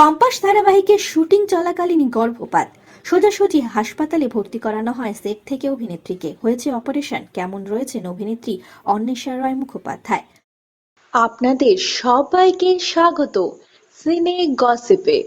Compass ধারাবাহিকের shooting চলাকালীনই গর্ভপাত, সোজাসুজি হাসপাতালে ভর্তি করানো হয় সেট থেকে অভিনেত্রীকে। হয়েছে অপারেশন। কেমন রয়েছেন অভিনেত্রী অন্বেষা রায় মুখোপাধ্যায়? আপনাদের সবাইকে স্বাগত সিনে গসিপে।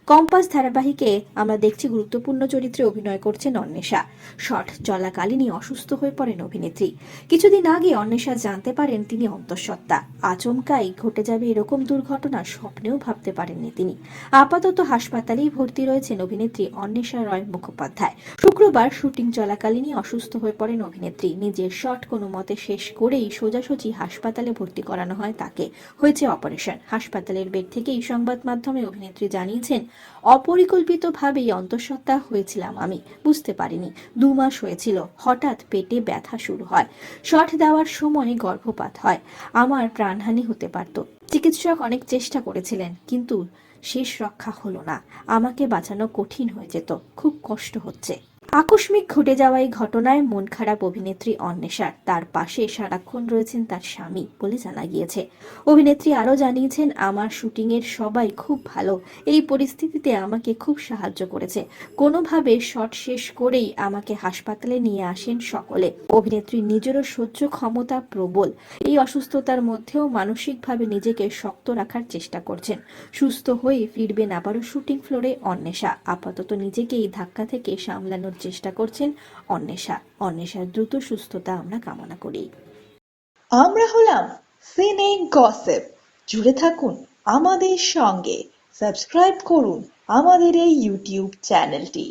কম্পাস ধারাবাহিকে আমরা দেখছি গুরুত্বপূর্ণ চরিত্রে অভিনয় করছেন অন্বেষা। শট চলাকালীনই অসুস্থ হয়ে পড়েন অভিনেত্রী। কিছুদিন আগে অন্বেষা জানতে পারেন তিনি অন্তঃসত্ত্বা। আচমকাই ঘটে যাবে এরকম দুর্ঘটনা স্বপ্নেও ভাবতে পারেননি তিনি। আপাতত হাসপাতালেই ভর্তি রয়েছেন অভিনেত্রী অন্বেষা রয় মুখোপাধ্যায়। শুক্রবার শুটিং চলাকালীনই অসুস্থ হয়ে পড়েন অভিনেত্রী। নিজের শট কোনো মতে শেষ করেই সোজাসুজি হাসপাতালে ভর্তি করানো হয় তাকে। হয়েছে অপারেশন। হাসপাতালের বেড থেকে এই সংবাদ মাধ্যমে অভিনেত্রী জানিয়েছেন, অপরিকল্পিতভাবেই অন্তঃসত্ত্বা হয়েছিলাম আমি, বুঝতে পারিনি। 2 মাস হয়েছিল, হঠাৎ পেটে ব্যথা শুরু হয়। শট দেওয়ার সময় গর্ভপাত হয়। আমার প্রাণহানি হতে পারত। চিকিৎসক অনেক চেষ্টা করেছিলেন, কিন্তু শেষ রক্ষা হলো না। আমাকে বাঁচানো কঠিন হয়ে যেত। খুব কষ্ট হচ্ছে। আকস্মিক ঘটে যাওয়া এই ঘটনায় মন খারাপ অভিনেত্রী অন্বেষার। তার পাশে সারাক্ষণ রয়েছেন তার স্বামী বলে জানা গিয়েছে। অভিনেত্রী আরও জানিয়েছেন, আমার শুটিং এর সবাই খুব ভালো। এই পরিস্থিতিতে আমাকে খুব সাহায্য করেছে। কোনোভাবে শট শেষ করেই আমাকে হাসপাতালে নিয়ে আসেন সকলে। অভিনেত্রী নিজেরও সহ্য ক্ষমতা প্রবল। এই অসুস্থতার মধ্যেও মানসিকভাবে নিজেকে শক্ত রাখার চেষ্টা করছেন। সুস্থ হয়ে ফিরবেন আবারও শুটিং ফ্লোরে অন্বেষা। আপাতত নিজেকে এই ধাক্কা থেকে সামলানোর চেষ্টা করছেন অন্বেষার দ্রুত সুস্থতা আমরা কামনা করি। আমরা হলাম সিনে গসিপ। জুড়ে থাকুন আমাদের সঙ্গে, সাবস্ক্রাইব করুন আমাদের এই ইউটিউব চ্যানেলটি।